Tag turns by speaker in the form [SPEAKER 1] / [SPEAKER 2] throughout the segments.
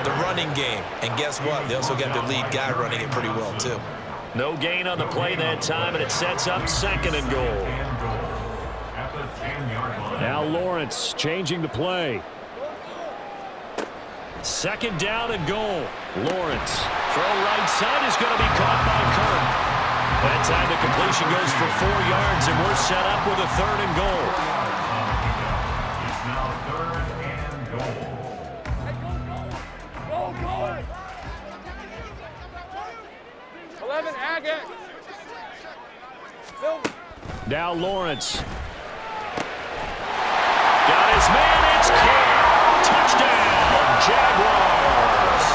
[SPEAKER 1] the running game. And guess what? They also got their lead guy running it pretty well, too.
[SPEAKER 2] No gain on the play that time, and it sets up 2nd and goal. Now Lawrence changing the play. 2nd down and goal. Lawrence. Throw right side is going to be caught by Kirk. That time the completion goes for 4 yards, and we're set up with a 3rd and goal.
[SPEAKER 3] It's now 3rd and goal. Go! 11, Agate.
[SPEAKER 2] Now Lawrence. Got his man, it's caught. Touchdown, Jaguars.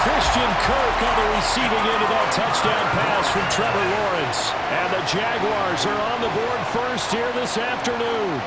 [SPEAKER 2] Christian Kirk on the receiving end of that touchdown pass from Trevor Lawrence. And the Jaguars are on the board first here this afternoon.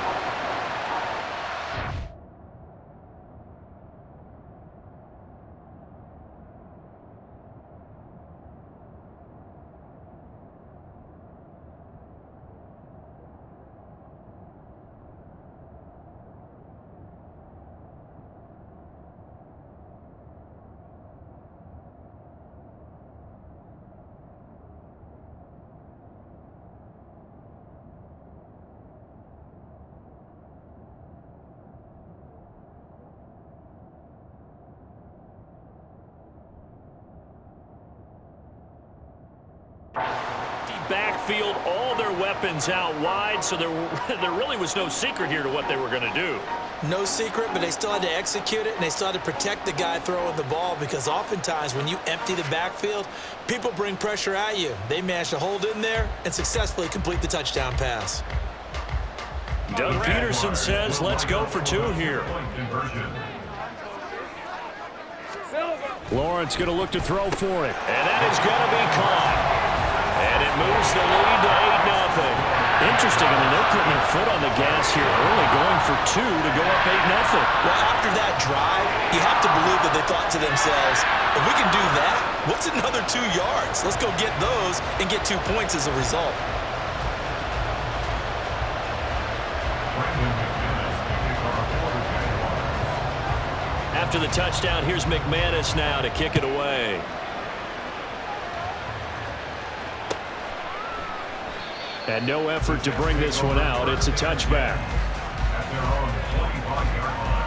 [SPEAKER 2] Backfield, all their weapons out wide, so there really was no secret here to what they were going to do.
[SPEAKER 1] No secret, but they still had to execute it, and they still had to protect the guy throwing the ball, because oftentimes when you empty the backfield, people bring pressure at you. They managed to hold in there and successfully complete the touchdown pass.
[SPEAKER 2] Doug Peterson says, let's go for 2 here. Lawrence going to look to throw for it, and that is going to be caught. And it moves the lead to 8-0. Interesting. I mean, they're putting their foot on the gas here early, going for 2 to go up 8-0.
[SPEAKER 1] Well, after that drive, you have to believe that they thought to themselves, if we can do that, what's another 2 yards? Let's go get those and get 2 points as a result.
[SPEAKER 2] After the touchdown, here's McManus now to kick it away. And no effort to bring this one out. It's a touchback.
[SPEAKER 3] At their own 25-yard line.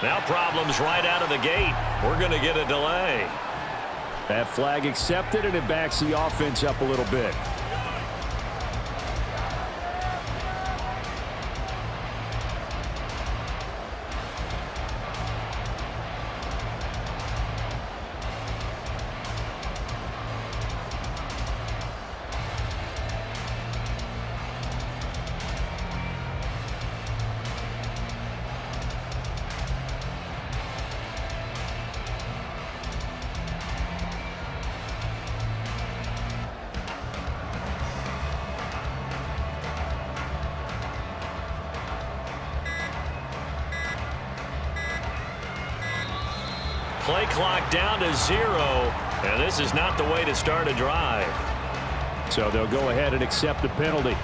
[SPEAKER 2] Now problems right out of the gate. We're going to get a delay. That flag accepted, and it backs the offense up a little bit. Play clock down to 0, and this is not the way to start a drive. So they'll go ahead and accept the penalty.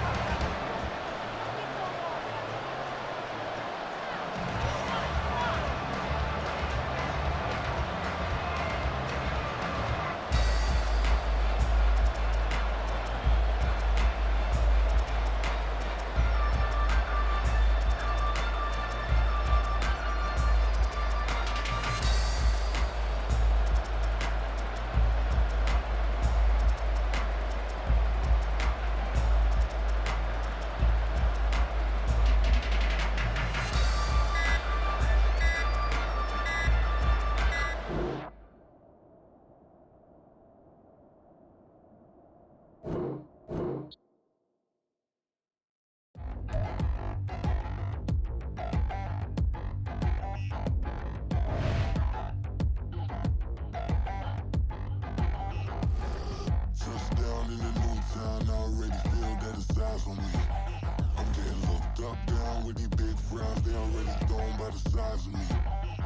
[SPEAKER 4] size of me.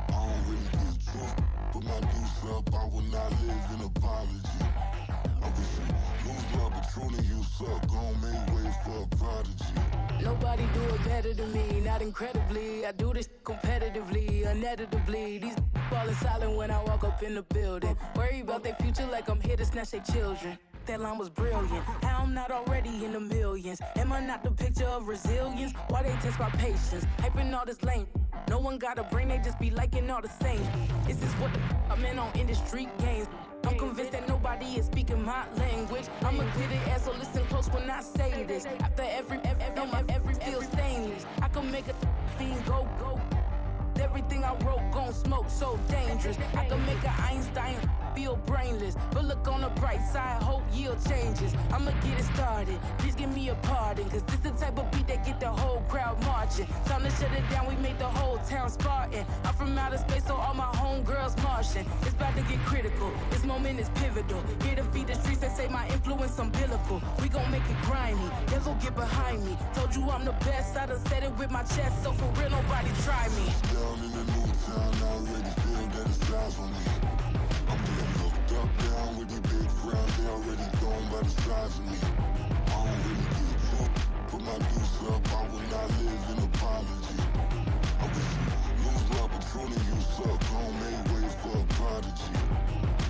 [SPEAKER 4] I don't really get drunk, but my deuce up, I will not live in apology. I wish you lose love, but truly you suck. Gon' make way for a prodigy.
[SPEAKER 5] Nobody do it better than me, not incredibly. I do this competitively, uneditably. These falling silent when I walk up in the building. Worry about their future like I'm here to snatch their children. That line was brilliant. How I'm not already in the millions? Am I not the picture of resilience? Why they test my patience? Hyping all this lame. No one got a brain, they just be liking all the same. Is this what the I'm in on industry games? I'm convinced that nobody is speaking my language. I'ma get it as so listen close when I say this. After every feel stainless. I can make a fiend go. Everything I wrote gon' smoke, so dangerous. I can make an Einstein feel brainless. But look on the bright side, hope yield changes. I'ma get it started, please give me a pardon. Cause this the type of beat that get the whole crowd marching. Time to shut it down, we made the whole town Spartan. I'm from outer space, so all my homegirls Martian. It's about to get critical, this moment is pivotal. Here to feed the streets that say my influence umbilical. We gon' make it grimy, never get behind me. Told you I'm the best, I done said it with my chest. So for real, nobody try me.
[SPEAKER 4] Down in the new town, I already feel that it's eyes on me. I'm being looked up, down with the big crowd, they already gone by the size of me. I don't really get drunk, put my deuce up, I will not live in apology. I wish you lose love, but truly you suck, gon' make way for a prodigy.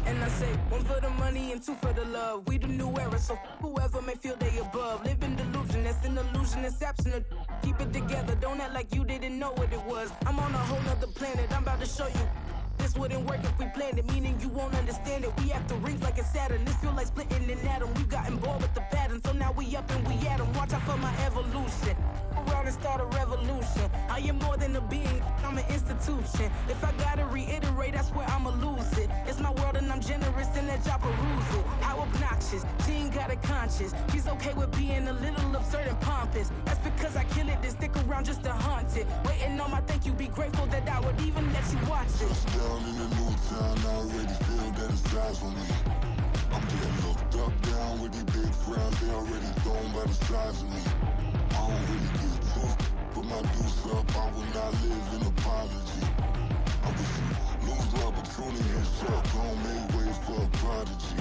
[SPEAKER 5] And I say, one for the money and two for the love. We the new era, so whoever may feel they above. Live in delusion, that's an illusion, that's absent. Keep it together, don't act like you didn't know what it was. I'm on a whole nother planet, I'm about to show you. This wouldn't work if we planned it, meaning you won't understand it. We have to rings like a Saturn, this feel like splitting an atom. We got involved with the pattern, so now we up and we at 'em. Watch out for my evolution. Around and start a revolution. I am more than a being, I'm an institution. If I gotta reiterate, that's where I'ma lose it. It's my world and I'm generous and let y'all peruse it. How obnoxious, she ain't got a conscience. She's okay with being a little absurd and pompous. That's because I kill it, then stick around just to haunt it. Waiting on my thank you, be grateful that I would even let you watch this.
[SPEAKER 4] Down in the new town, I already feel that it's eyes on me. I'm getting looked up, down with the big crowd, they already gone by the size of me. I don't really get drunk, put my deuce up, I will not live in apology. I wish you lose love, but truly you suck, gon' make way for a prodigy.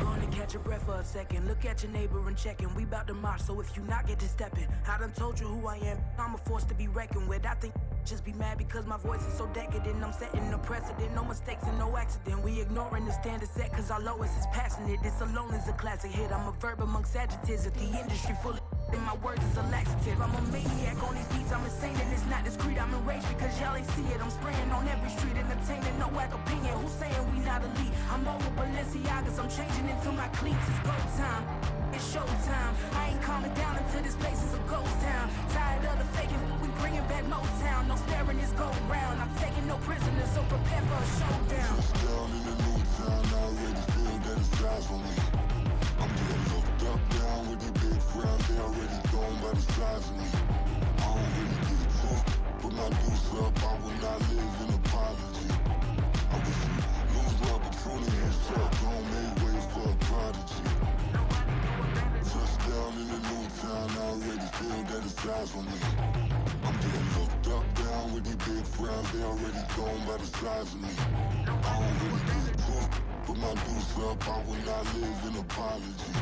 [SPEAKER 5] Gonna catch your breath for a second. Look at your neighbor and check in. We bout to march, so if you not get to stepping, I done told you who I am. I'm a force to be reckoned with. I think just be mad because my voice is so decadent. I'm setting a precedent, no mistakes and no accident. We ignoring the standard set cause our lowest is passionate. This alone is a classic hit. I'm a verb amongst adjectives. If the industry full of and my words is a laxative. I'm a maniac on these beats, I'm insane and it's not discreet. I'm enraged because y'all ain't see it. I'm spraying on every street, entertaining, no whack opinion. Who's saying we not elite? I'm over Balenciagas, I'm changing into my cleats. It's go time, it's showtime. I ain't calming down until this place is a ghost town. Tired of the faking, we bringing back Motown. No sparing this go round. I'm taking no prisoners, so prepare for a showdown.
[SPEAKER 4] Just down in the new town, I already feel that it's eyes on me. I'm getting looked up, down with the big crowd, they already gone by the size of me. I don't really get drunk, put my deuce up, I will not live in apology. I wish you lose love, but truly you suck, gon' make way for a prodigy. Just down in the new town, I already feel that it's eyes on me. I'm getting looked up, down with the big crowd, they already gone by the size of me. I don't really get drunk, put my deuce up, I will not live in apology.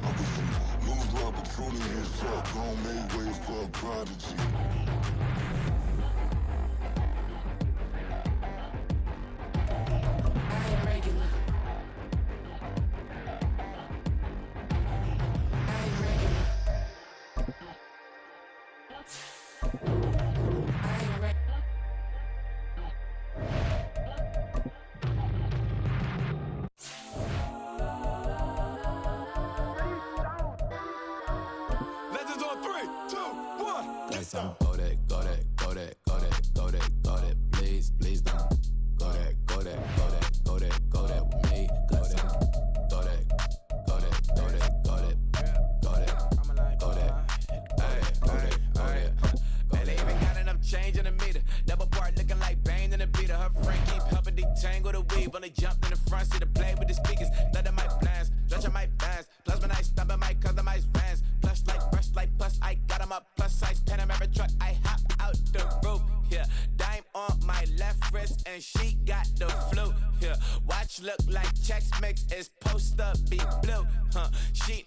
[SPEAKER 4] I wish you lose love, but truly you suck, gon' make way for a prodigy.
[SPEAKER 6] Some go that, go that, go that, go that, go that, go that, please, please don't go that, go that, go that, go that, go that with me, go that, go that, go that, go that, go that, go that, go that, hey, go that, go that.
[SPEAKER 7] Man, they even got enough change in the meter. Double part looking like Bane in the beater. Her friend keep helping detangle the weave. When they jumped in the front seat to play with the speakers. Let them mic blast, stretch my fans. Plus when I stop at my customize fans. Plush like brush like plus I got them up plus size pen. I'm every truck I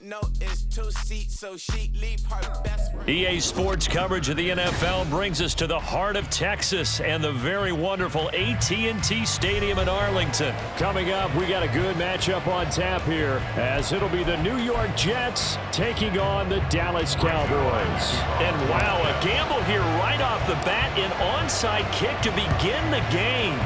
[SPEAKER 7] ain't no, it's 2 seats, so she leave her best friend.
[SPEAKER 2] EA Sports coverage of the NFL brings us to the heart of Texas and the very wonderful AT&T Stadium in Arlington. Coming up, we got a good matchup on tap here, as it'll be the New York Jets taking on the Dallas Cowboys. And wow, a gamble here right off the bat, an onside kick to begin the game.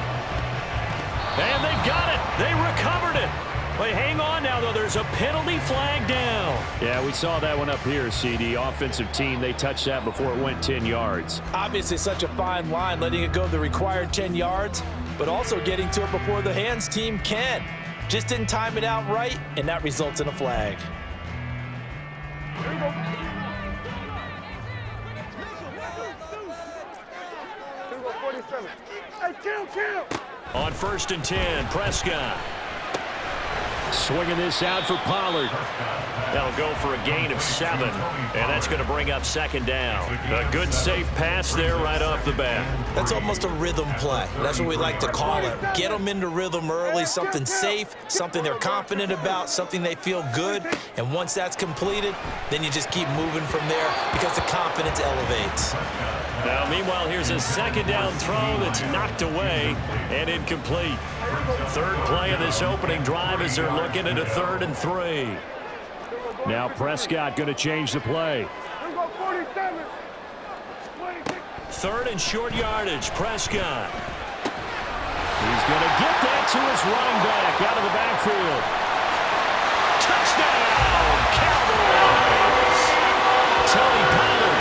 [SPEAKER 2] And they've got it. They recovered it. But hang on now, though. There's a penalty flag down. Yeah, we saw that one up here, CD. Offensive team, they touched that before it went 10 yards.
[SPEAKER 1] Obviously such a fine line, letting it go the required 10 yards, but also getting to it before the hands team can. Just didn't time it out right, and that results in a flag.
[SPEAKER 2] On 1st and 10, Prescott. Swinging this out for Pollard. That'll go for a gain of 7, and that's going to bring up 2nd down. A good, safe pass there right off the bat.
[SPEAKER 1] That's almost a rhythm play. That's what we like to call it. Get them into rhythm early, something safe, something they're confident about, something they feel good. And once that's completed, then you just keep moving from there because the confidence elevates.
[SPEAKER 2] Now, meanwhile, here's a 2nd down throw that's knocked away and incomplete. 3rd play of this opening drive as they're looking at a 3rd and 3. Now Prescott going to change the play. 3rd and short yardage, Prescott. He's going to get that to his running back out of the backfield. Touchdown, Cowboys! Tony Pollard,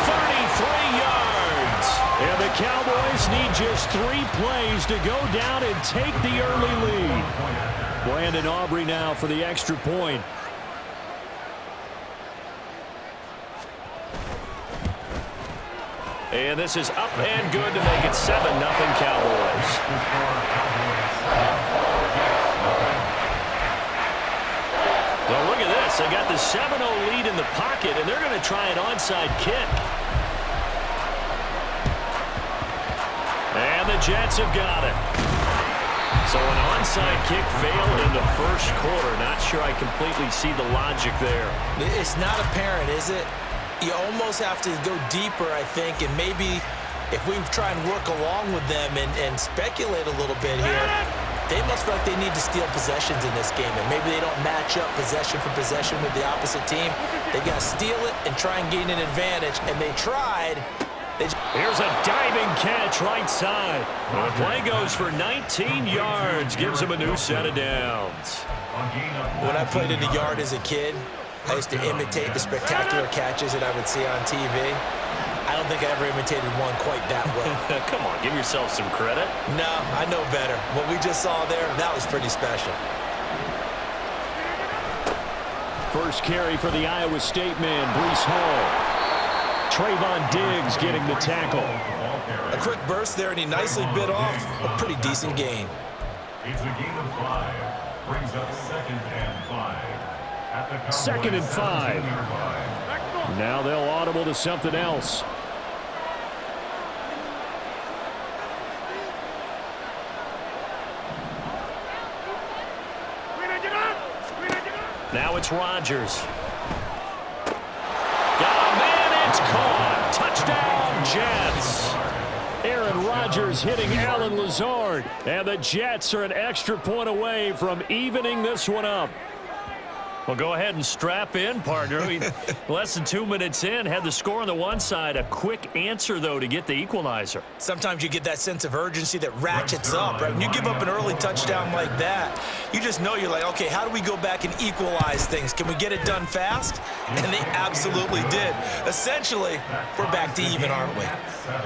[SPEAKER 2] 33 yards. And the Cowboys need just 3 plays to go down and take the early lead. Brandon Aubrey now for the extra point. And this is up and good to make it 7-0 Cowboys. Well, look at this. They got the 7-0 lead in the pocket, and they're going to try an onside kick. And the Jets have got it. So an onside kick failed in the first quarter. Not sure I completely see the logic there.
[SPEAKER 1] It's not apparent, is it? You almost have to go deeper, I think, and maybe if we try and work along with them and speculate a little bit here, they must feel like they need to steal possessions in this game, and maybe they don't match up possession for possession with the opposite team. They got to steal it and try and gain an advantage, and they tried.
[SPEAKER 2] Here's a diving catch right side. Well, the play goes for 19 yards, gives him a new set of downs.
[SPEAKER 1] When I played in the yard as a kid, I used to imitate the spectacular catches that I would see on TV. I don't think I ever imitated one quite that well.
[SPEAKER 2] Come on, give yourself some credit.
[SPEAKER 1] No, I know better. What we just saw there, that was pretty special.
[SPEAKER 2] First carry for the Iowa State man, Breece Hall. Trayvon Diggs getting the tackle.
[SPEAKER 1] A quick burst there, and he nicely bit off a pretty decent gain.
[SPEAKER 3] It's a gain of 5. Brings up 2nd and 5.
[SPEAKER 2] 2nd and 5. Now they'll audible to something else. Now it's Rodgers. Got a man, it's caught. Touchdown, Jets. Aaron Rodgers hitting Allen Lazard. And the Jets are an extra point away from evening this one up. Well, go ahead and strap in, partner. Less than 2 minutes in, had the score on the one side. A quick answer, though, to get the equalizer.
[SPEAKER 1] Sometimes you get that sense of urgency that ratchets up, right? When you give up an early touchdown like that, you just know you're like, okay, how do we go back and equalize things? Can we get it done fast? And they absolutely did. Essentially, we're back to even, aren't we?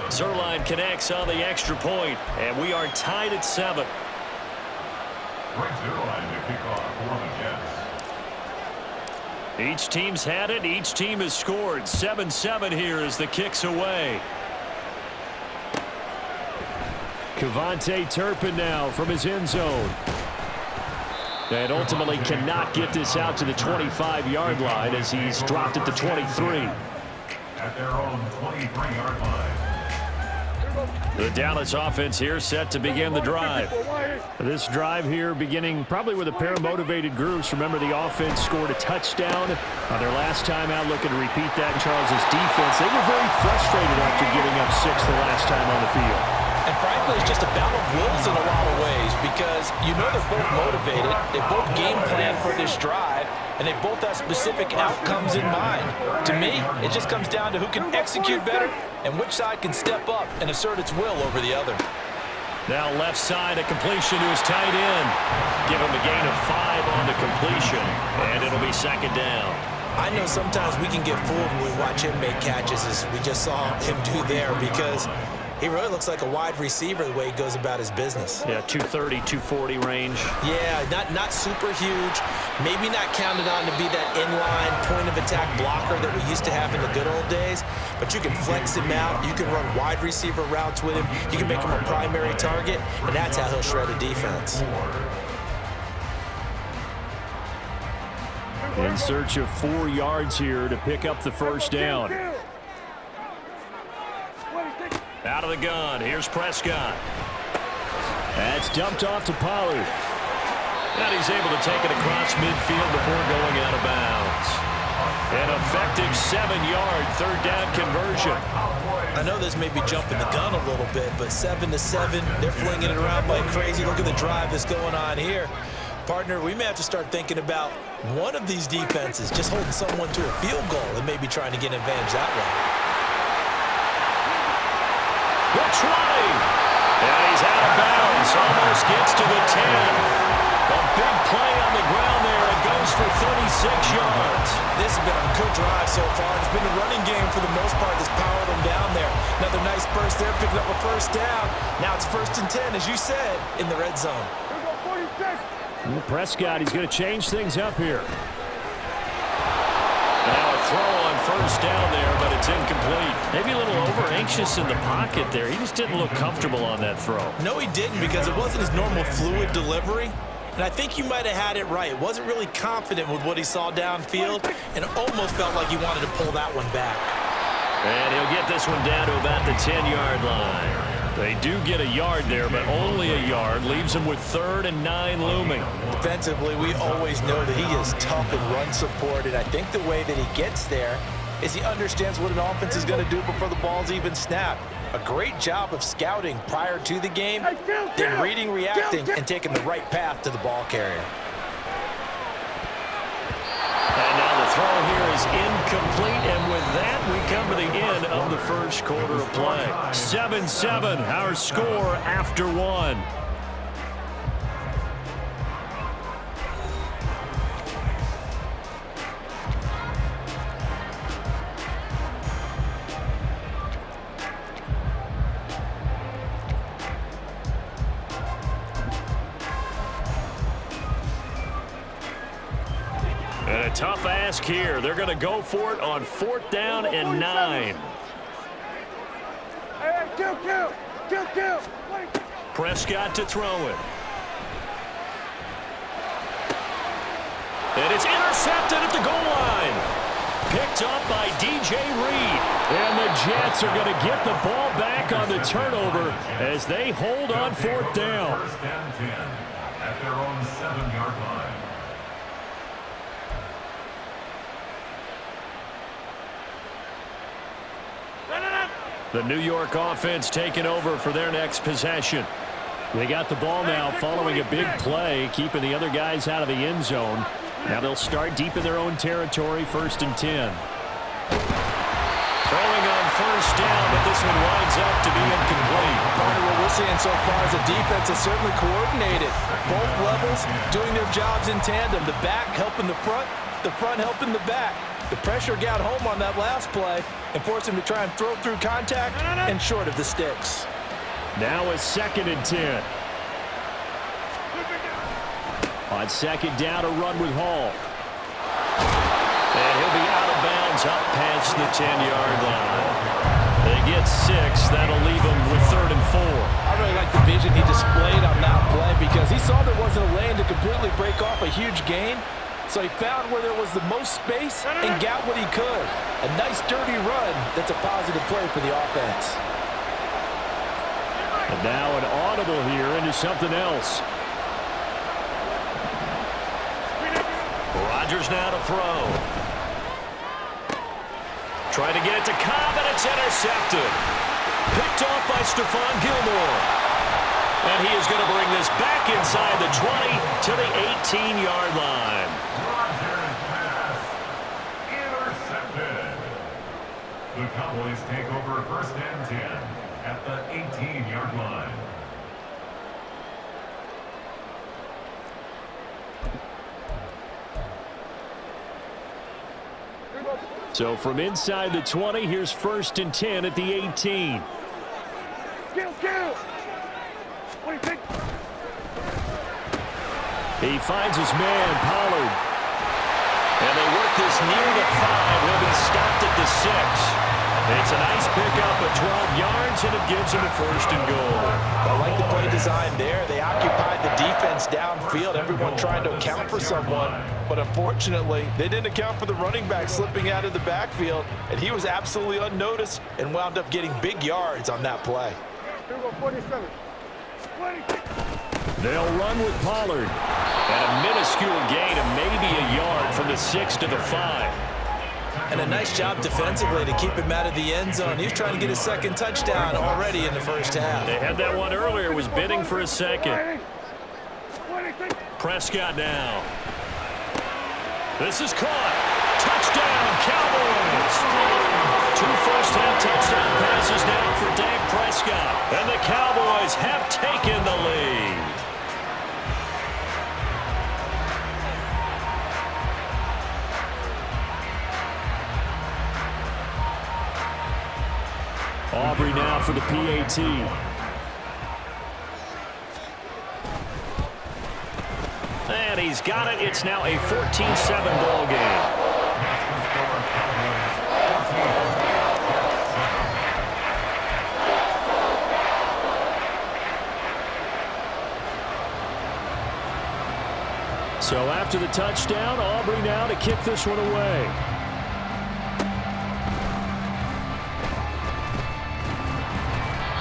[SPEAKER 2] Zuerlein connects on the extra point, and we are tied at 7.
[SPEAKER 3] Greg Zuerlein to kick off for the Jets.
[SPEAKER 2] Each team's had it. Each team has scored. 7-7 here as the kick's away. Kevontae Turpin now from his end zone. And ultimately cannot get this out to the 25-yard line as he's dropped at the 23.
[SPEAKER 3] At their own 23-yard line.
[SPEAKER 2] The Dallas offense here set to begin the drive. This drive here beginning probably with a pair of motivated groups. Remember, the offense scored a touchdown on their last time out, looking to repeat that in Charles' defense. They were very frustrated after giving up 6 the last time on the field.
[SPEAKER 1] And frankly, it's just a battle of wills in a lot of ways because you know they're both motivated. They both game plan for this drive, and they both have specific outcomes in mind. To me, it just comes down to who can execute better and which side can step up and assert its will over the other.
[SPEAKER 2] Now left side, a completion to his tight end. Give him a gain of 5 on the completion, and it'll be second down.
[SPEAKER 1] I know sometimes we can get fooled when we watch him make catches, as we just saw him do there, because he really looks like a wide receiver the way he goes about his business.
[SPEAKER 2] Yeah, 230, 240 range.
[SPEAKER 1] Yeah, not super huge. Maybe not counted on to be that inline point-of-attack blocker that we used to have in the good old days. But you can flex him out. You can run wide receiver routes with him. You can make him a primary target, and that's how he'll shred a defense.
[SPEAKER 2] In search of 4 yards here to pick up the first down. Out of the gun, here's Prescott. That's dumped off to Pollard. And he's able to take it across midfield before going out of bounds. An effective 7-yard third down conversion.
[SPEAKER 1] I know this may be jumping the gun a little bit, but 7-7, they're flinging it around like crazy. Look at the drive that's going on here. Partner, we may have to start thinking about one of these defenses just holding someone to a field goal and maybe trying to get an advantage that way.
[SPEAKER 2] Which way? And he's out of bounds. Almost gets to the 10. A big play on the ground there. It goes for 36 yards.
[SPEAKER 1] This has been a good drive so far. It's been the running game for the most part that's powered them down there. Another nice burst there, picking up a first down. Now it's 1st and 10, as you said, in the red zone.
[SPEAKER 2] Prescott, he's going to change things up here. Now a throw on first down there, but it's incomplete. Maybe a little over-anxious in the pocket there. He just didn't look comfortable on that throw.
[SPEAKER 1] No, he didn't, because it wasn't his normal fluid delivery. And I think you might have had it right. Wasn't really confident with what he saw downfield, and it almost felt like he wanted to pull that one back.
[SPEAKER 2] And he'll get this one down to about the 10-yard line. They do get a yard there, but only a yard. Leaves him with 3rd and 9 looming.
[SPEAKER 1] Defensively, we always know that he is tough in run support, and I think the way that he gets there is he understands what an offense is going to do before the ball's even snapped. A great job of scouting prior to the game, then reading, reacting, and taking the right path to the ball carrier.
[SPEAKER 2] And now the throw here is incomplete, and with that, we come to the end of the first quarter of play. 7-7, our score after 1. And a tough ask here. They're going to go for it on 4th down and 9. Prescott to throw it. And it's intercepted at the goal line. Picked up by DJ Reed. And the Jets are going to get the ball back on the turnover as they hold on 4th down.
[SPEAKER 3] 1st and 10 at their own 7-yard line.
[SPEAKER 2] The New York offense taking over for their next possession. They got the ball now following a big play, keeping the other guys out of the end zone. Now they'll start deep in their own territory, 1st and 10. Throwing on 1st down, but this one winds up to be incomplete.
[SPEAKER 1] Part of what we're seeing so far is the defense is certainly coordinated. Both levels doing their jobs in tandem. The back helping the front helping the back. The pressure got home on that last play and forced him to try and throw through contact and short of the sticks.
[SPEAKER 2] Now a 2nd and 10. On 2nd down, a run with Hall. And he'll be out of bounds up past the 10-yard line. They get 6. That'll leave them with 3rd and 4.
[SPEAKER 1] I really like the vision he displayed on that play because he saw there wasn't a lane to completely break off a huge gain. So he found where there was the most space and got what he could. A nice, dirty run that's a positive play for the offense.
[SPEAKER 2] And now an audible here into something else. Rodgers now to throw. Trying to get it to Cobb, and it's intercepted. Picked off by Stephon Gilmore. And he is going to bring this back inside the 20 to the 18-yard line.
[SPEAKER 3] Rodgers' pass intercepted. The Cowboys take over 1st and 10 at the 18-yard line.
[SPEAKER 2] So from inside the 20, here's 1st and 10 at the 18. He finds his man, Pollard. And they work this near the 5. He'll be stopped at the 6. It's a nice pickup of 12 yards, and it gives him a 1st and goal.
[SPEAKER 1] I like the play design there. They occupied the defense downfield, everyone trying to account for someone. But unfortunately, they didn't account for the running back slipping out of the backfield, and he was absolutely unnoticed and wound up getting big yards on that play.
[SPEAKER 2] They'll run with Pollard. And a minuscule gain of maybe a yard from the 6 to the 5.
[SPEAKER 1] And a nice job defensively to keep him out of the end zone. He was trying to get a 2nd touchdown already in the 1st half.
[SPEAKER 2] They had that one earlier, was bidding for a 2nd. Prescott now. This is caught. Touchdown, Cowboys. 2 first-half touchdown passes now for Dak Prescott. And the Cowboys have taken the lead. Aubrey now for the PAT. And he's got it. It's now a 14-7 ball game. So after the touchdown, Aubrey now to kick this one away.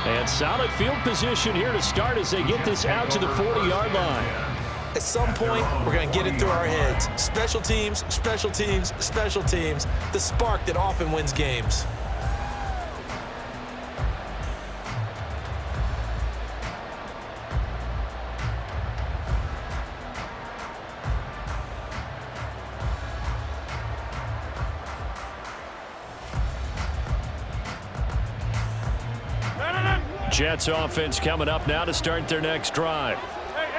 [SPEAKER 2] And solid field position here to start as they get this out to the 40-yard line.
[SPEAKER 1] At some point, we're going to get it through our heads. Special teams, special teams, special teams. The spark that often wins games.
[SPEAKER 2] Jets offense coming up now to start their next drive.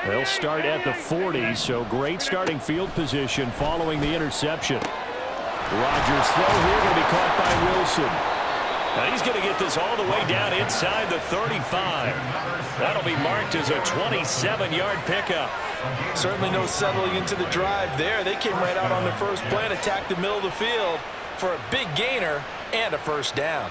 [SPEAKER 2] They'll start at the 40, so great starting field position following the interception. Rodgers' throw here going to be caught by Wilson. Now he's going to get this all the way down inside the 35. That'll be marked as a 27-yard pickup.
[SPEAKER 1] Certainly no settling into the drive there. They came right out on the first play and attacked the middle of the field for a big gainer and a 1st down.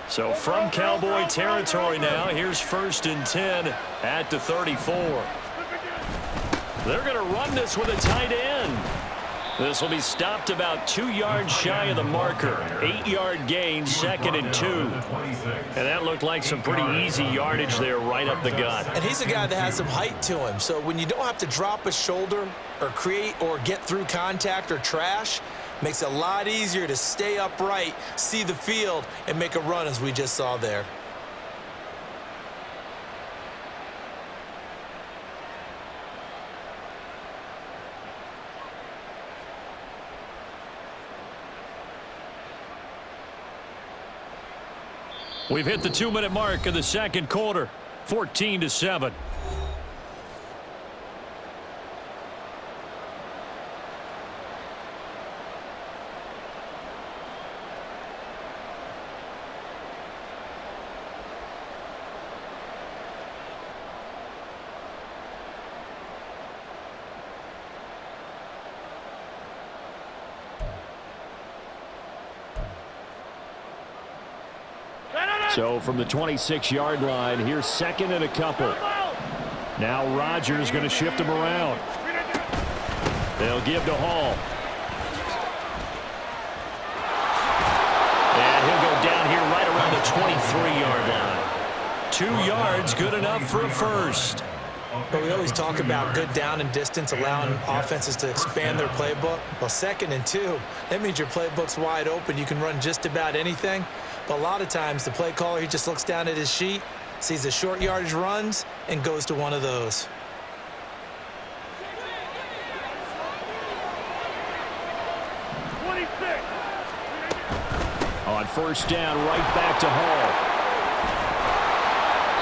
[SPEAKER 2] So from Cowboy territory now, here's 1st and 10 at the 34. They're going to run this with a tight end. This will be stopped about 2 yards shy of the marker. 8-yard gain, 2nd and 2. And that looked like some pretty easy yardage there right up the gut.
[SPEAKER 1] And he's a guy that has some height to him. So when you don't have to drop a shoulder or create or get through contact or trash, makes it a lot easier to stay upright, see the field, and make a run as we just saw there.
[SPEAKER 2] We've hit the 2-minute mark of the 2nd quarter, 14-7. So from the 26-yard line, here's second and a couple. Now Rodgers going to shift him around. They'll give to Hall. And he'll go down here right around the 23-yard line. 2 yards, good enough for a first.
[SPEAKER 1] But we always talk about good down and distance, allowing offenses to expand their playbook. Well, 2nd and 2, that means your playbook's wide open. You can run just about anything. But a lot of times, the play caller, he just looks down at his sheet, sees the short yardage runs, and goes to one of those.
[SPEAKER 2] On first down, right back to Hall.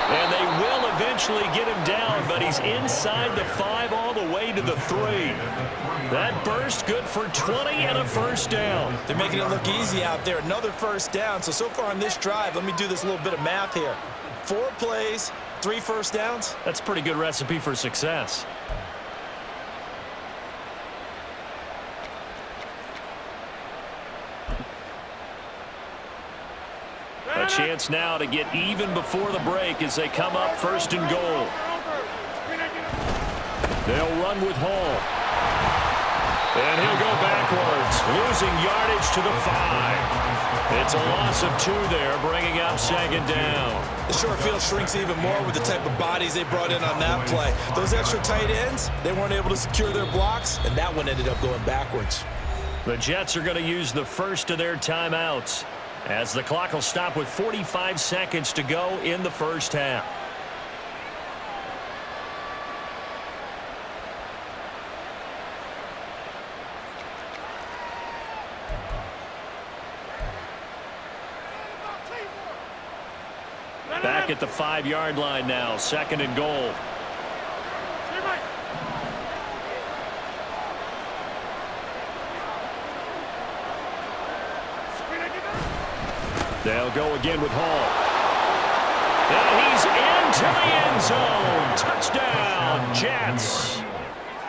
[SPEAKER 2] And they will eventually get him down, but he's inside the 5 all the way to the 3. That burst good for 20 and a first down.
[SPEAKER 1] They're making it look easy out there. Another first down. So far on this drive, let me do this little bit of math here. 4 plays, 3 first downs.
[SPEAKER 2] That's a pretty good recipe for success. A chance now to get even before the break as they come up 1st and goal. They'll run with Hall. And he'll go backwards, losing yardage to the 5. It's a loss of 2 there, bringing up 2nd down.
[SPEAKER 1] The short field shrinks even more with the type of bodies they brought in on that play. Those extra tight ends, they weren't able to secure their blocks, and that one ended up going backwards.
[SPEAKER 2] The Jets are going to use the first of their timeouts, as the clock will stop with 45 seconds to go in the first half. Back at the 5-yard line now, 2nd and goal. They'll go again with Hall. And he's into the end zone. Touchdown, Jets.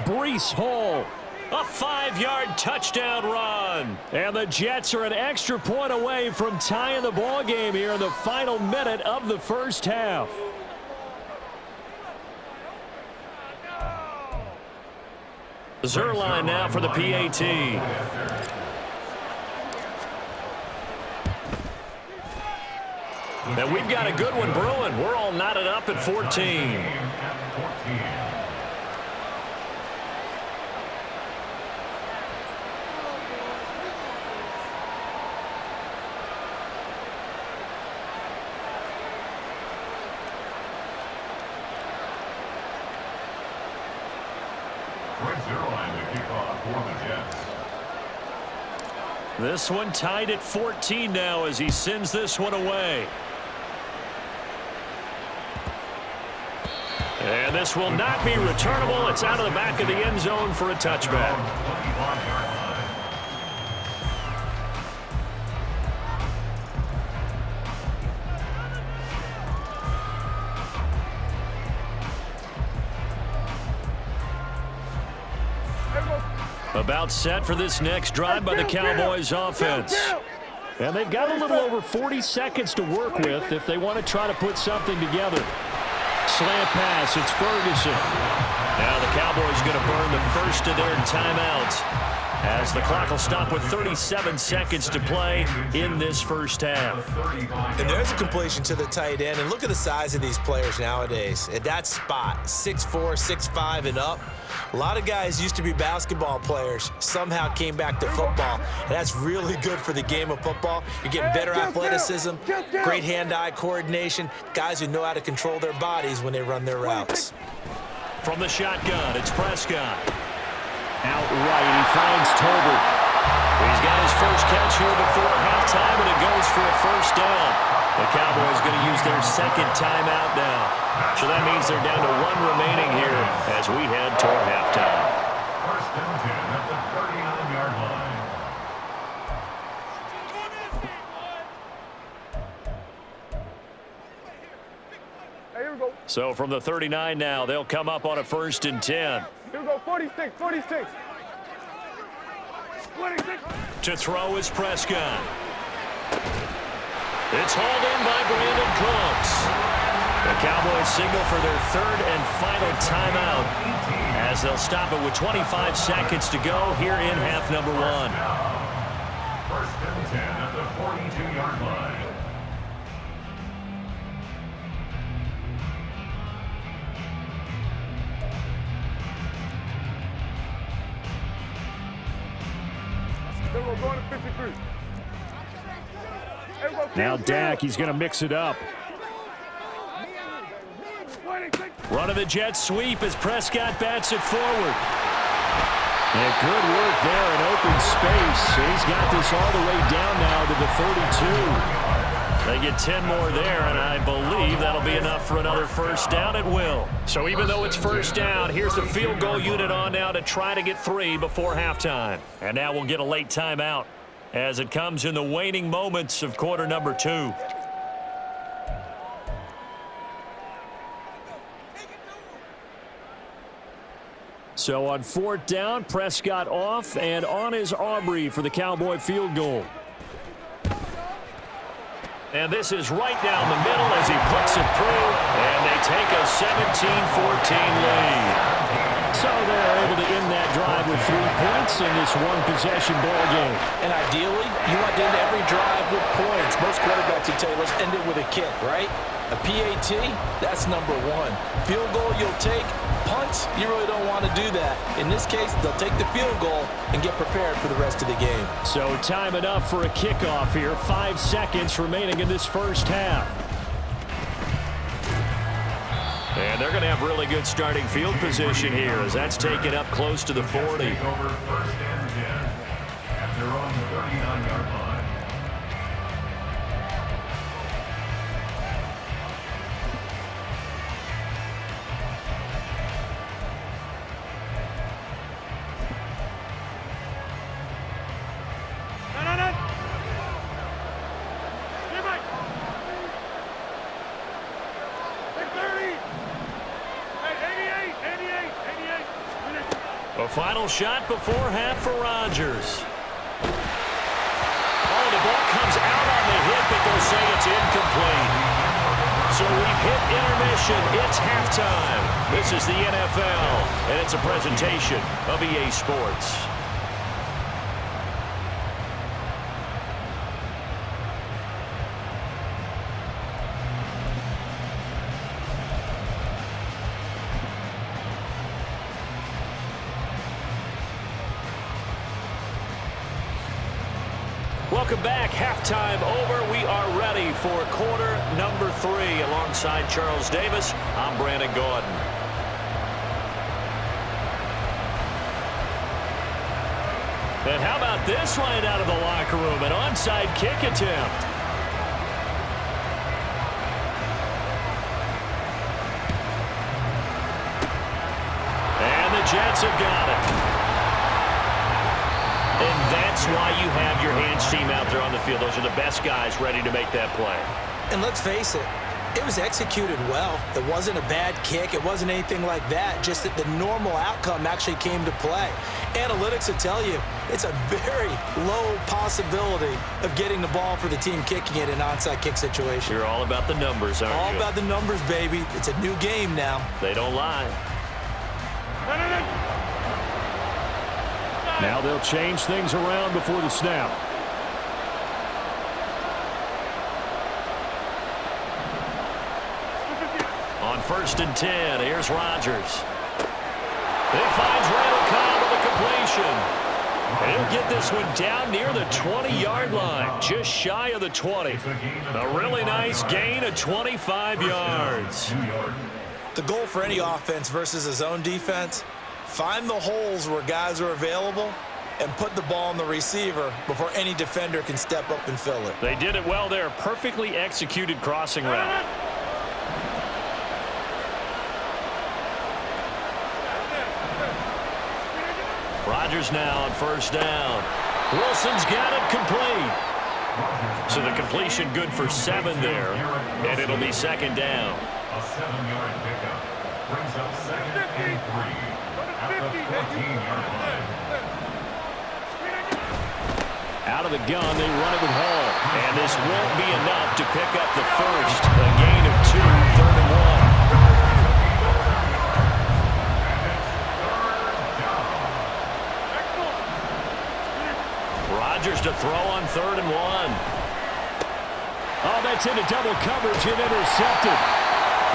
[SPEAKER 2] Breece Hall. A 5-yard touchdown run. And the Jets are an extra point away from tying the ball game here in the final minute of the first half. Zuerlein now for the PAT. And we've got a good one brewing. We're all knotted up at 14. This one tied at 14 now as he sends this one away. And this will not be returnable. It's out of the back of the end zone for a touchback. About set for this next drive by the Cowboys offense. And they've got a little over 40 seconds to work with if they want to try to put something together. Slant pass, it's Ferguson. Now the Cowboys going to burn the first of their timeouts as the clock will stop with 37 seconds to play in this first half.
[SPEAKER 1] And there's a completion to the tight end. And look at the size of these players nowadays. At that spot, 6'4", 6'5", and up. A lot of guys used to be basketball players, somehow came back to football. And that's really good for the game of football. You're getting better athleticism, great hand-eye coordination, guys who know how to control their bodies when they run their routes.
[SPEAKER 2] From the shotgun, it's Prescott. Out right, he finds Tolbert. He's got his first catch here before halftime, and it goes for a first down. The Cowboys going to use their second timeout now. So that means they're down to 1 remaining here as we head toward halftime.
[SPEAKER 3] First and 10 at the 39-yard line.
[SPEAKER 8] Here we go.
[SPEAKER 2] So from the 39 now, they'll come up on a 1st and 10.
[SPEAKER 8] Here we go, 46, 46. 26.
[SPEAKER 2] To throw is Prescott. It's hauled in by Brandon Cooks. The Cowboys signal for their third and final timeout as they'll stop it with 25 seconds to go here in half number 1.
[SPEAKER 3] First and 10 at the 42-yard line.
[SPEAKER 8] Then we're going to 53.
[SPEAKER 2] Now Dak, he's going to mix it up. Run of the jet sweep as Prescott bats it forward. And good work there in open space. He's got this all the way down now to the 32. They get 10 more there, and I believe that'll be enough for another first down at will. So even though it's first down, here's the field goal unit on now to try to get 3 before halftime. And now we'll get a late timeout as it comes in the waning moments of quarter number 2. So on 4th down, Prescott off, and on is Aubrey for the Cowboy field goal. And this is right down the middle as he puts it through, and they take a 17-14 lead. So they're able to end that drive with 3 points in this one-possession ball game.
[SPEAKER 1] And ideally, you want to end every drive with points. Most quarterbacks would tell you, let's end it with a kick, right? A PAT, that's number 1. Field goal you'll take. Punts, you really don't want to do that. In this case, they'll take the field goal and get prepared for the rest of the game.
[SPEAKER 2] So time enough for a kickoff here. 5 seconds remaining in this first half. And they're going to have really good starting field position here as that's taken up close to the 40.
[SPEAKER 3] Take over first and 10 at their own 39-yard line.
[SPEAKER 2] A final shot before half for Rodgers. Oh, the ball comes out on the hit, but they'll say it's incomplete. So we've hit intermission. It's halftime. This is the NFL, and it's a presentation of EA Sports. Welcome back. Halftime over. We are ready for quarter number 3. Alongside Charles Davis, I'm Brandon Gordon. And how about this right out of the locker room? An onside kick attempt. And the Jets have got it. And that's why you have your hands team out there on the field. Those are the best guys ready to make that play.
[SPEAKER 1] And let's face it, it was executed well. It wasn't a bad kick. It wasn't anything like that. Just that the normal outcome actually came to play. Analytics will tell you it's a very low possibility of getting the ball for the team kicking it in an onside kick situation.
[SPEAKER 2] You're all about the numbers, aren't you?
[SPEAKER 1] All about the numbers, baby. It's a new game now.
[SPEAKER 2] They don't lie. Now they'll change things around before the snap. On 1st and 10, here's Rodgers. It finds Randall Cobb with a completion. And he'll get this one down near the 20-yard line, just shy of the 20. A really nice gain of 25 yards.
[SPEAKER 1] The goal for any offense versus a zone defense, find the holes where guys are available and put the ball on the receiver before any defender can step up and fill it.
[SPEAKER 2] They did it well there. Perfectly executed crossing route. Rodgers now on 1st down. Wilson's got it complete. So the completion good for 7 there, and it'll be 2nd down.
[SPEAKER 3] A 7-yard pickup brings up 2nd and 3 at the 14-yard line.
[SPEAKER 2] Out of the gun, they run it with Hall. And this won't be enough to pick up the first. A gain of 2, 3rd and 1. Rodgers to throw on 3rd and 1. Oh, that's into double coverage and intercepted.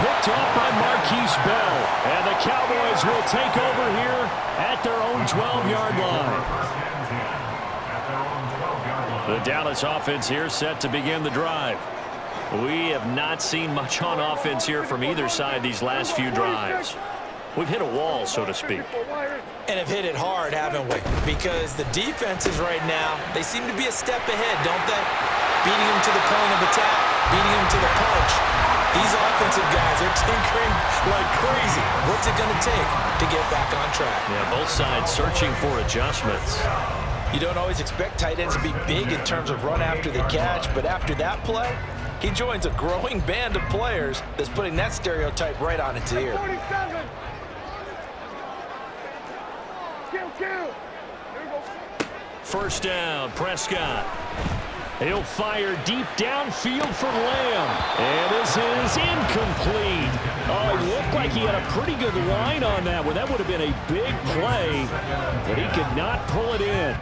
[SPEAKER 2] Picked off by Marquise Bell. And the Cowboys will take over here at their own 12-yard line. The Dallas offense here set to begin the drive. We have not seen much on offense here from either side these last few drives. We've hit a wall, so to speak.
[SPEAKER 1] And have hit it hard, haven't we? Because the defenses right now, they seem to be a step ahead, don't they? Beating them to the point of attack, beating them to the punch. These offensive guys are tinkering like crazy. What's it going to take to get back on track?
[SPEAKER 2] Yeah, both sides searching for adjustments.
[SPEAKER 1] You don't always expect tight ends to be big in terms of run after the catch, but after that play, he joins a growing band of players that's putting that stereotype right on its ear.
[SPEAKER 8] 47. Kill.
[SPEAKER 2] First down, Prescott. He'll fire deep downfield for Lamb. And this is incomplete. Oh, it looked like he had a pretty good line on that one. That would have been a big play, but he could not pull it in.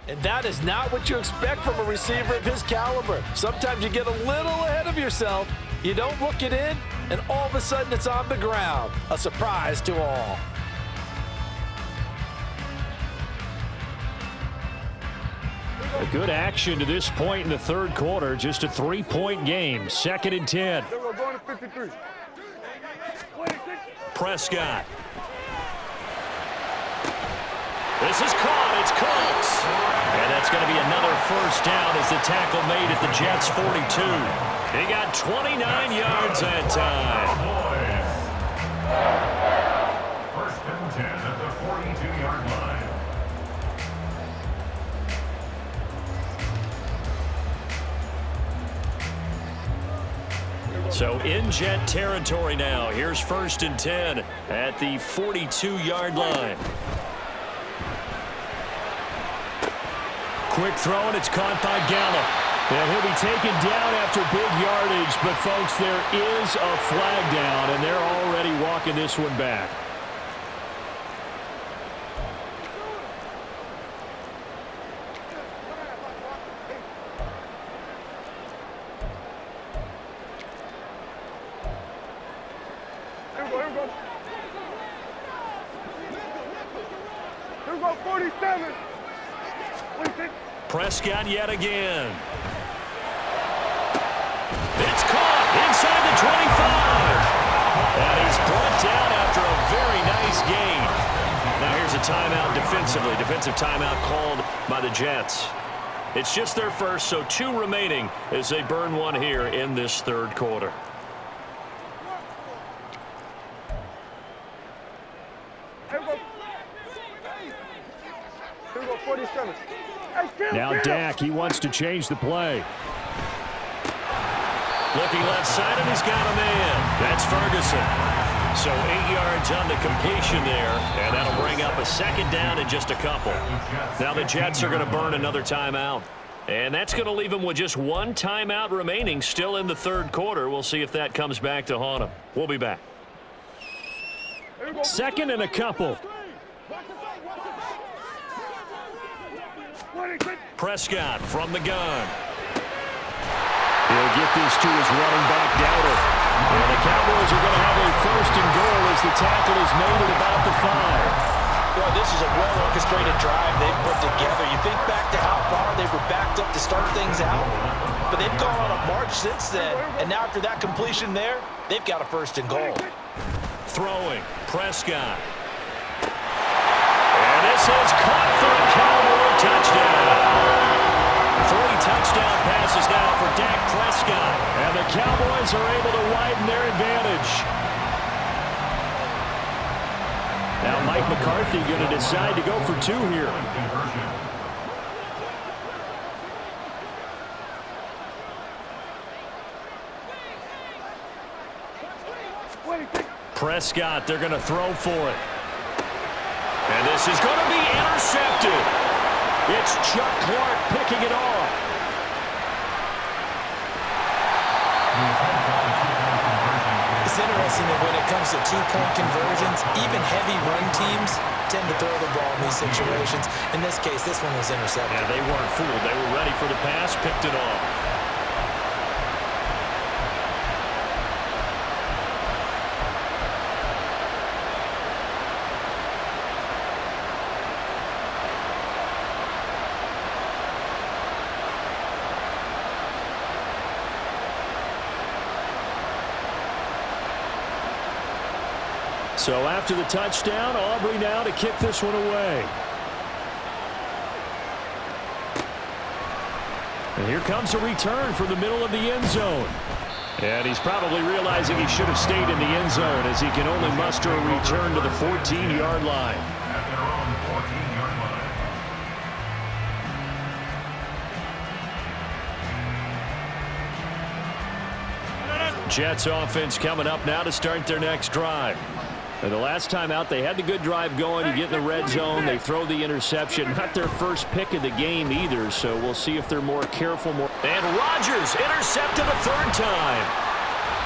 [SPEAKER 1] And that is not what you expect from a receiver of his caliber. Sometimes you get a little ahead of yourself, you don't look it in, and all of a sudden it's on the ground. A surprise to all.
[SPEAKER 2] A good action to this point in the third quarter. Just a 3-point game. 2nd and 10.
[SPEAKER 8] We're going to 53.
[SPEAKER 2] Prescott. This is caught. It's Cooks. And that's going to be another first down as the tackle made at the Jets' 42. He got 29 yards that time.
[SPEAKER 3] First and 10 at the 42-yard line.
[SPEAKER 2] So in Jet territory now. Here's 1st and 10 at the 42-yard line. Quick throw, and it's caught by Gallup. And he'll be taken down after big yardage. But, folks, there is a flag down, and they're already walking this one back.
[SPEAKER 8] Here we go, 47.
[SPEAKER 2] Prescott yet again. It's caught inside the 25. And he's brought down after a very nice gain. Now here's a timeout defensively. Defensive timeout called by the Jets. It's just their first, so 2 remaining as they burn one here in this third quarter.
[SPEAKER 8] Here we go, 47.
[SPEAKER 2] Now Dak, he wants to change the play. Looking left side, and he's got a man. That's Ferguson. So 8 yards on the completion there, and that'll bring up a second down in just a couple. Now the Jets are going to burn another timeout. And that's going to leave them with just one timeout remaining still in the third quarter. We'll see if that comes back to haunt them. We'll be back. Second and a couple. Prescott from the gun. He'll get this to his running back, Dowdle. And the Cowboys are going to have a first and goal as the tackle is made at about the 5.
[SPEAKER 1] Boy, this is a well-orchestrated drive they've put together. You think back to how far they were backed up to start things out, but they've gone on a march since then, and now after that completion there, they've got a first and goal.
[SPEAKER 2] Throwing, Prescott. And this is caught for a Cowboy touchdown. 3 touchdown passes now for Dak Prescott. And the Cowboys are able to widen their advantage. Now Mike McCarthy going to decide to go for 2 here. Prescott, they're going to throw for it. And this is going to be intercepted. It's Chuck Clark picking it off.
[SPEAKER 1] It's interesting that when it comes to two-point conversions, even heavy run teams tend to throw the ball in these situations. In this case, this one was intercepted.
[SPEAKER 2] Yeah, they weren't fooled. They were ready for the pass, picked it off. So after the touchdown, Aubrey now to kick this one away. And here comes a return from the middle of the end zone. And he's probably realizing he should have stayed in the end zone as he can only muster a return to the 14-yard line.
[SPEAKER 3] At their own 14-yard line.
[SPEAKER 2] Jets offense coming up now to start their next drive. And the last time out, they had the good drive going. You get in the red zone, they throw the interception. Not their first pick of the game either, so we'll see if they're more careful. And Rodgers intercepted a third time.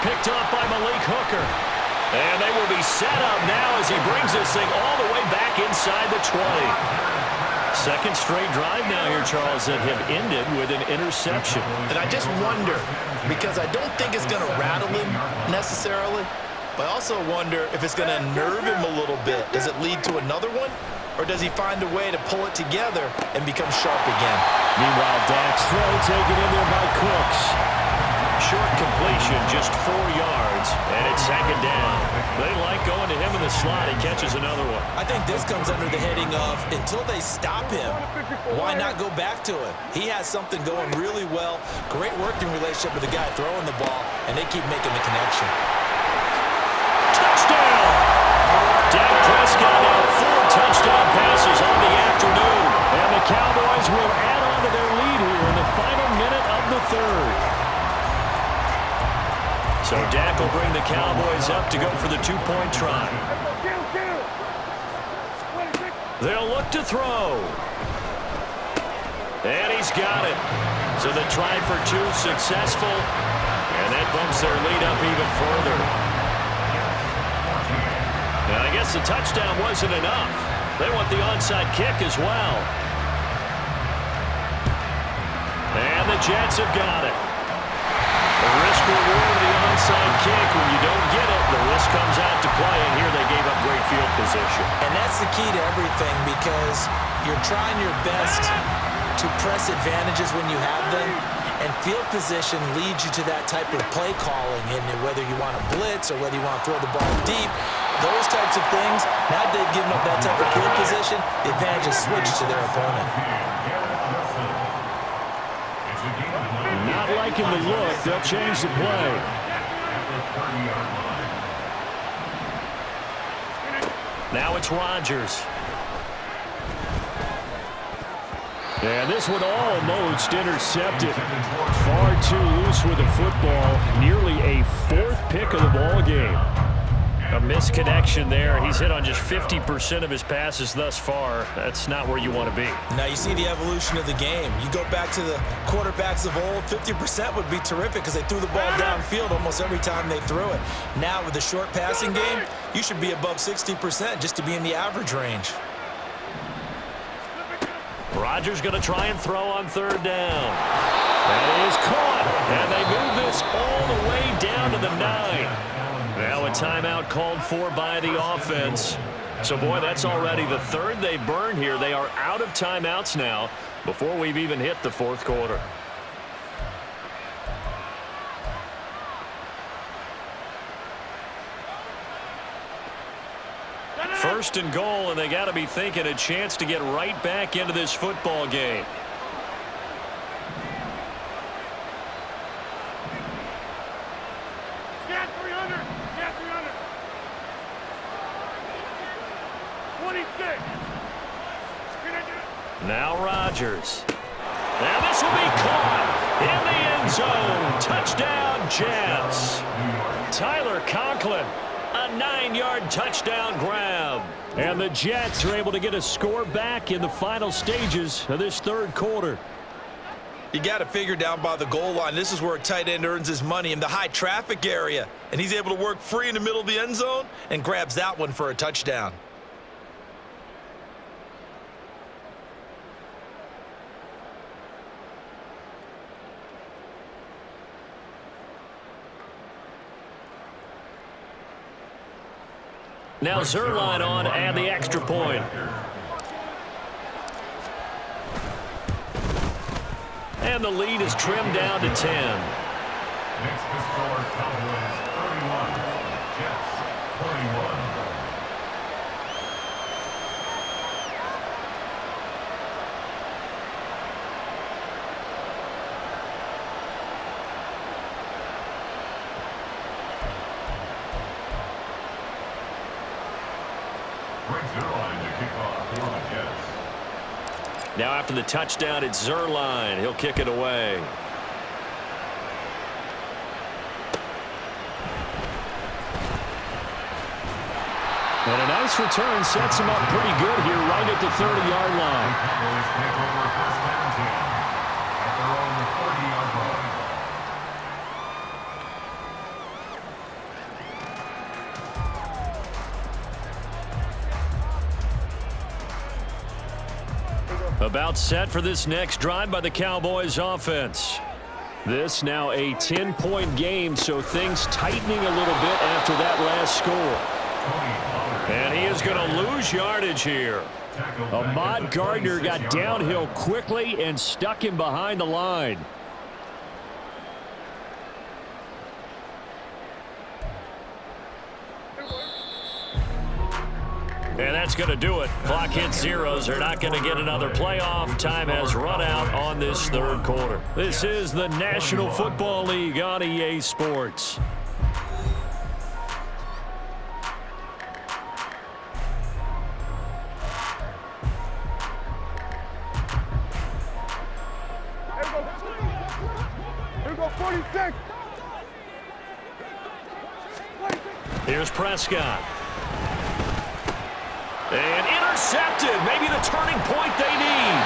[SPEAKER 2] Picked off by Malik Hooker. And they will be set up now as he brings this thing all the way back inside the 20. Second straight drive now here, Charles, that have ended with an interception.
[SPEAKER 1] And I just wonder, because I don't think it's going to rattle him necessarily, but I also wonder if it's going to nerve him a little bit. Does it lead to another one? Or does he find a way to pull it together and become sharp again?
[SPEAKER 2] Meanwhile, Dak's throw taken in there by Cooks. Short completion, just 4 yards, and it's second down. They like going to him in the slot. He catches another one.
[SPEAKER 1] I think this comes under the heading of, until they stop him, why not go back to it? He has something going really well. Great working relationship with the guy throwing the ball, and they keep making the connection.
[SPEAKER 2] Touchdown! Dak Prescott now 4 touchdown passes on the afternoon. And the Cowboys will add on to their lead here in the final minute of the third. So Dak will bring the Cowboys up to go for the 2-point try. They'll look to throw. And he's got it. So the try for 2 successful. And that bumps their lead up even further. And I guess the touchdown wasn't enough. They want the onside kick as well. And the Jets have got it. The risk reward of the onside kick. When you don't get it, the risk comes out to play. And here they gave up great field position.
[SPEAKER 1] And that's the key to everything, because you're trying your best to press advantages when you have them. And field position leads you to that type of play calling, and whether you want to blitz or whether you want to throw the ball deep, those types of things. Now they've given up that type of field position, the advantage is switched to their opponent.
[SPEAKER 2] Not liking the look, they'll change the play. Now it's Rodgers. And this one almost intercepted. Far too loose with the football. Nearly a fourth pick of the ball game. A misconnection there. He's hit on just 50% of his passes thus far. That's not where you want to be.
[SPEAKER 1] Now you see the evolution of the game. You go back to the quarterbacks of old, 50% would be terrific because they threw the ball downfield almost every time they threw it. Now with the short passing game, you should be above 60% just to be in the average range.
[SPEAKER 2] Rodgers going to try and throw on third down. That is caught. And they move this all the way down to the 9. Now a timeout called for by the offense. So, boy, that's already the third they've burned here. They are out of timeouts now before we've even hit the fourth quarter. First and goal, and they got to be thinking a chance to get right back into this football game.
[SPEAKER 8] Get 300. Get 300. 26.
[SPEAKER 2] Now Rodgers. Now this will be caught in the end zone. Touchdown, Jets. Tyler Conklin. A 9-yard touchdown grab. And the Jets are able to get a score back in the final stages of this third quarter.
[SPEAKER 1] You got to figure down by the goal line. This is where a tight end earns his money, in the high traffic area. And he's able to work free in the middle of the end zone and grabs that one for a touchdown.
[SPEAKER 2] Now Zuerlein on and the extra point. And the lead is trimmed down to 10.
[SPEAKER 3] Next to score, Cowboys 31, Jets 41.
[SPEAKER 2] Now after the touchdown, it's Zuerlein. He'll kick it away. And a nice return sets him up pretty good here right at the 30-yard line.
[SPEAKER 3] Cowboys take over first and 10 at their own 40-yard line.
[SPEAKER 2] About set for this next drive by the Cowboys offense. This now a 10-point game, so things tightening a little bit after that last score. And he is going to lose yardage here. Ahmad Gardner got downhill quickly and stuck him behind the line. And that's going to do it. Clock hits zeros. They're not going to get another playoff. Time has run out on this third quarter. This is the National Football League on EA Sports.
[SPEAKER 8] Here we go, 46.
[SPEAKER 2] Here's Prescott. And intercepted. Maybe the turning point they need.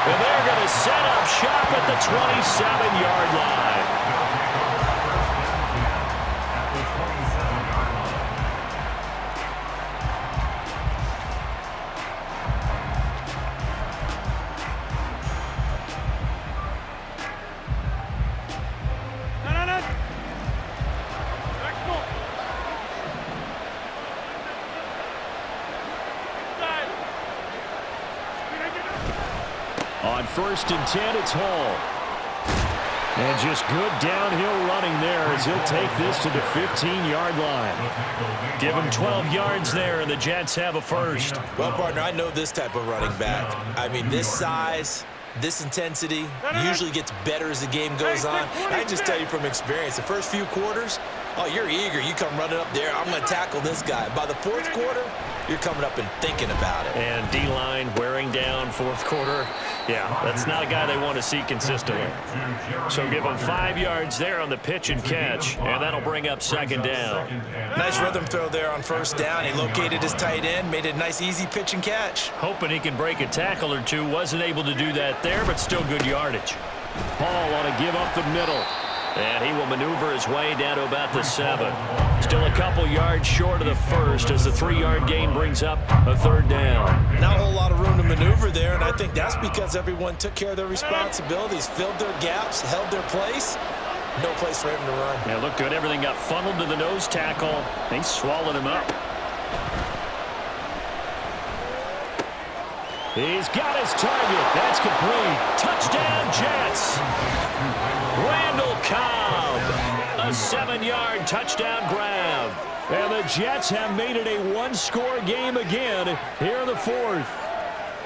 [SPEAKER 2] And they're going to set up shop at the 27-yard line. On first and 10, it's Hall. And just good downhill running there as he'll take this to the 15-yard line. Give him 12 yards there, and the Jets have a first.
[SPEAKER 1] Well, partner, I know this type of running back. I mean, this size, this intensity usually gets better as the game goes on. And I just tell you from experience, the first few quarters, oh, you're eager. You come running up there, I'm going to tackle this guy. By the fourth quarter, you're coming up and thinking about it.
[SPEAKER 2] And D-line wearing down fourth quarter. Yeah, that's not a guy they want to see consistently. So give him 5 yards there on the pitch and catch, and that'll bring up second down.
[SPEAKER 1] Nice rhythm throw there on first down. He located his tight end, made it a nice easy pitch and catch.
[SPEAKER 2] Hoping he can break a tackle or two. Wasn't able to do that there, but still good yardage. Hall on a give up the middle. And he will maneuver his way down to about the 7. Still a couple yards short of the first as the 3-yard gain brings up a third down.
[SPEAKER 1] Not a whole lot of room to maneuver there, and I think that's because everyone took care of their responsibilities, filled their gaps, held their place. No place for him to run.
[SPEAKER 2] Yeah, looked good. Everything got funneled to the nose tackle. They swallowed him up. He's got his target. That's complete. Touchdown, Jets. Randall Cobb. A 7-yard touchdown grab. And the Jets have made it a one-score game again here in the fourth.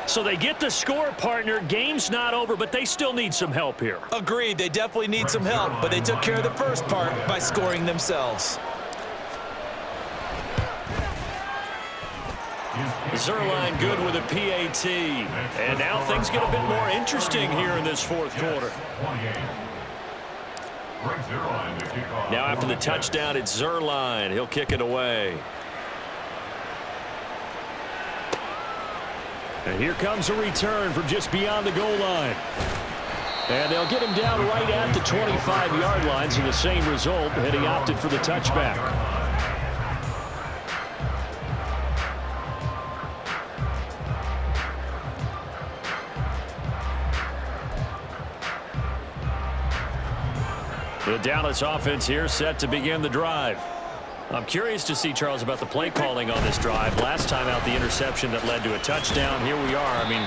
[SPEAKER 2] So they get the score, partner. Game's not over, but they still need some help here.
[SPEAKER 1] Agreed. They definitely need some help, but they took care of the first part by scoring themselves.
[SPEAKER 2] Zerline good with a PAT. And now things get a bit more interesting here in this fourth quarter. Now after the touchdown, it's Zerline. He'll kick it away. And here comes a return from just beyond the goal line. And they'll get him down right at the 25-yard line, so the same result, and he opted for the touchback. The Dallas offense here set to begin the drive. I'm curious to see, Charles, about the play calling on this drive. Last time out, the interception that led to a touchdown. Here we are. I mean,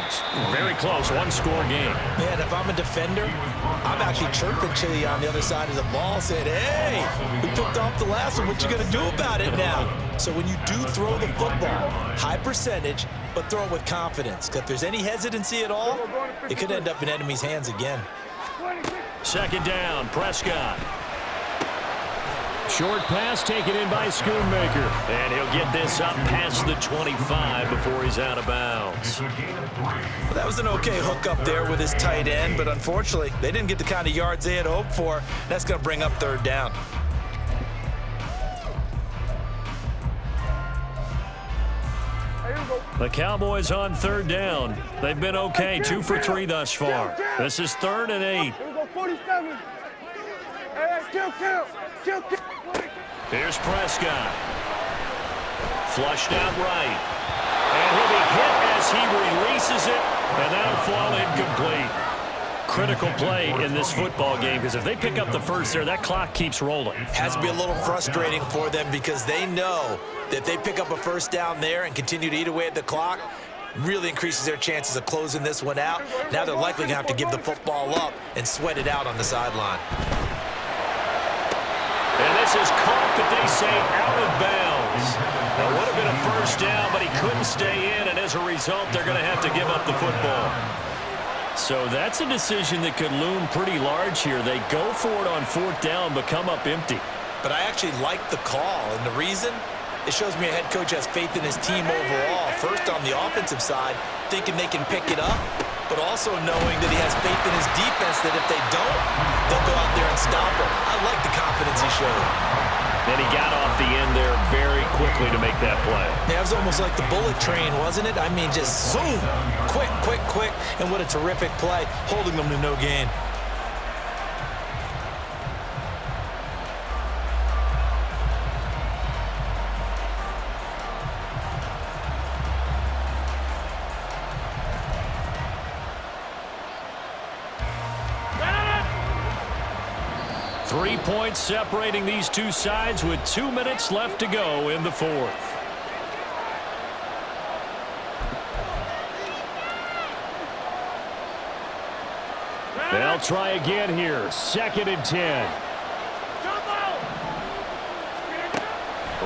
[SPEAKER 2] very close, one-score game.
[SPEAKER 1] Man, if I'm a defender, I'm actually chirping Chili on the other side of the ball, saying, hey, we picked off the last one. What you going to do about it now? So when you do throw the football, high percentage, but throw it with confidence. Because if there's any hesitancy at all, it could end up in enemy's hands again.
[SPEAKER 2] Second down, Prescott. Short pass taken in by Schoonmaker. And he'll get this up past the 25 before he's out of bounds.
[SPEAKER 1] Well, that was an okay hook up there with his tight end, but unfortunately, they didn't get the kind of yards they had hoped for. That's going to bring up third down.
[SPEAKER 2] The Cowboys on third down. They've been okay, 2 for 3 thus far. This is 3rd and 8.
[SPEAKER 8] Here we go, 47. Hey, kill.
[SPEAKER 2] Here's Prescott. Flushed out right. And he'll be hit as he releases it, and that'll fall incomplete. Critical play in this football game, because if they pick up the first there, that clock keeps rolling.
[SPEAKER 1] Has to be a little frustrating for them because they know that if they pick up a first down there and continue to eat away at the clock, really increases their chances of closing this one out. Now they're likely going to have to give the football up and sweat it out on the sideline.
[SPEAKER 2] And this is caught, but they say out of bounds. That would have been a first down, but he couldn't stay in, and as a result, they're going to have to give up the football. So that's a decision that could loom pretty large here. They go for it on 4th down, but come up empty.
[SPEAKER 1] But I actually like the call, and the reason? It shows me a head coach has faith in his team overall. First on the offensive side, thinking they can pick it up, but also knowing that he has faith in his defense that if they don't, they'll go out there and stop him. I like the confidence he showed.
[SPEAKER 2] And he got off the end there very quickly to make that play.
[SPEAKER 1] Yeah, it was almost like the bullet train, wasn't it? I mean, just zoom, quick, and what a terrific play, holding them to no gain.
[SPEAKER 2] Three points separating these two sides with 2 minutes left to go in the fourth. They'll try again here. 2nd and 10.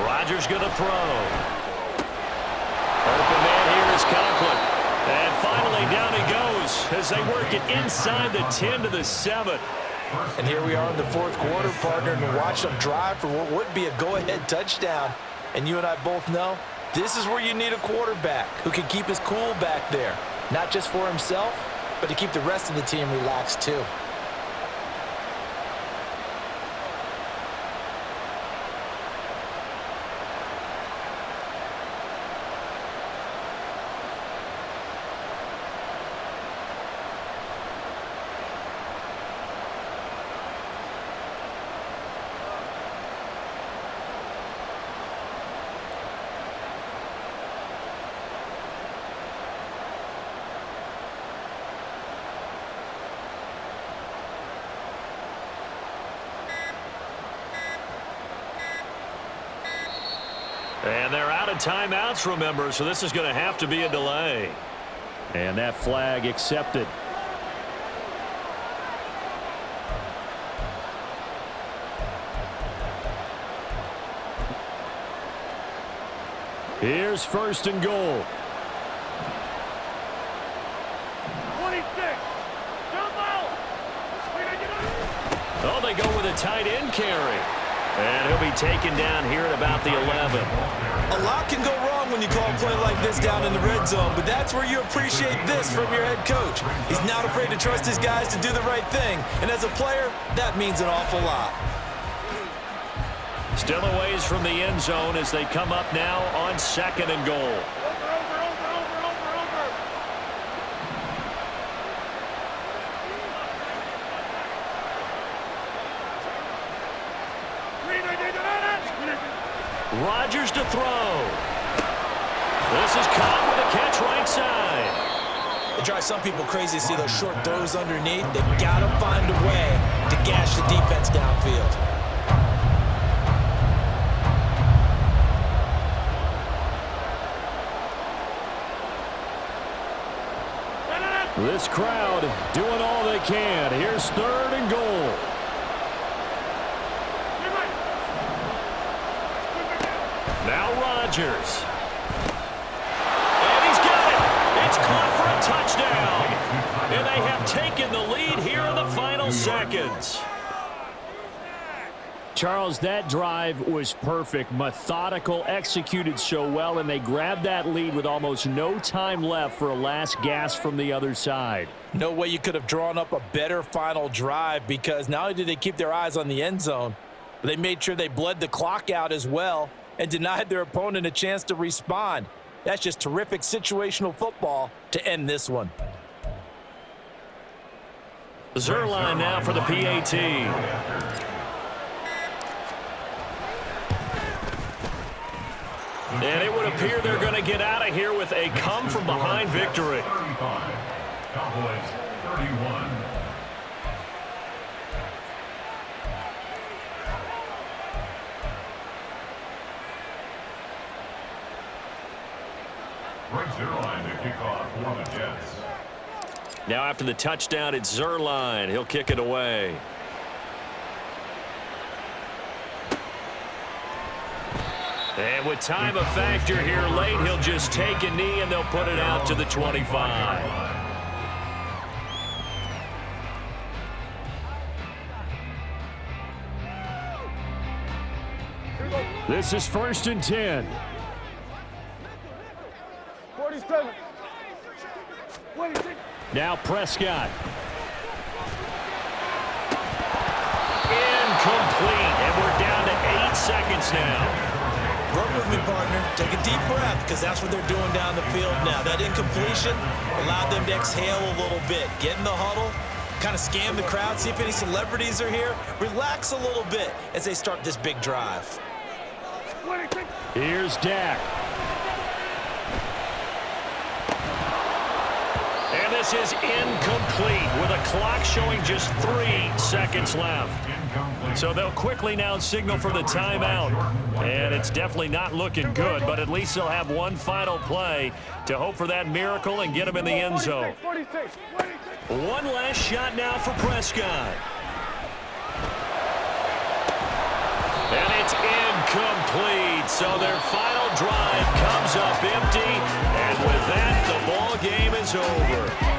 [SPEAKER 2] Rodgers going to throw. Open man here is Conklin. And finally down he goes as they work it inside the 10 to the 7.
[SPEAKER 1] And here we are in the fourth quarter, partner, and watch them drive for what would be a go-ahead touchdown. And you and I both know This is where you need a quarterback who can keep his cool back there. Not just for himself, but to keep the rest of the team relaxed too.
[SPEAKER 2] And they're out of timeouts, remember, so this is going to have to be a delay. And that flag accepted. Here's first and goal.
[SPEAKER 8] 26.
[SPEAKER 2] Oh, they go with a tight end carry. And he'll be taken down here at about the 11.
[SPEAKER 1] A lot can go wrong when you call a play like this down in the red zone, but that's where you appreciate this from your head coach. He's not afraid to trust his guys to do the right thing, and as a player, that means an awful lot.
[SPEAKER 2] Still a ways from the end zone as they come up now on second and goal. Rodgers to throw. This is caught with a catch right side.
[SPEAKER 1] It drives some people crazy to see those short throws underneath. They've got to find a way to gash the defense downfield.
[SPEAKER 2] This crowd doing all they can. Here's third and goal. Now Rodgers. And he's got it. It's caught for a touchdown. And they have taken the lead here in the final seconds. Charles, that drive was perfect, methodical, executed so well, and they grabbed that lead with almost no time left for a last gasp from the other side.
[SPEAKER 1] No way you could have drawn up a better final drive, because not only did they keep their eyes on the end zone, but they made sure they bled the clock out as well and denied their opponent a chance to respond. That's just terrific situational football to end this one.
[SPEAKER 2] Zuerlein now for the PAT. And it would appear they're going to get out of here with a come-from-behind victory.
[SPEAKER 3] 35. Cowboys 31. Greg Zuerlein to kick off for the Jets.
[SPEAKER 2] Now after the touchdown, it's Zuerlein. He'll kick it away. And with time a factor here late, he'll just take a knee and they'll put it out to the 25. This is first and 10.
[SPEAKER 8] 47. 26.
[SPEAKER 2] Now Prescott. Incomplete. And we're down to 8 seconds now.
[SPEAKER 1] Work with me, partner. Take a deep breath, because that's what they're doing down the field now. That incompletion allowed them to exhale a little bit. Get in the huddle, kind of scan the crowd, see if any celebrities are here. Relax a little bit as they start this big drive.
[SPEAKER 8] 26.
[SPEAKER 2] Here's Dak. And this is incomplete with a clock showing just 3 seconds left. So they'll quickly now signal for the timeout. And it's definitely not looking good, but at least they'll have one final play to hope for that miracle and get them in the end zone.
[SPEAKER 8] 46.
[SPEAKER 2] One last shot now for Prescott. And it's incomplete. So their final drive comes up empty. And with that, the ball game is over.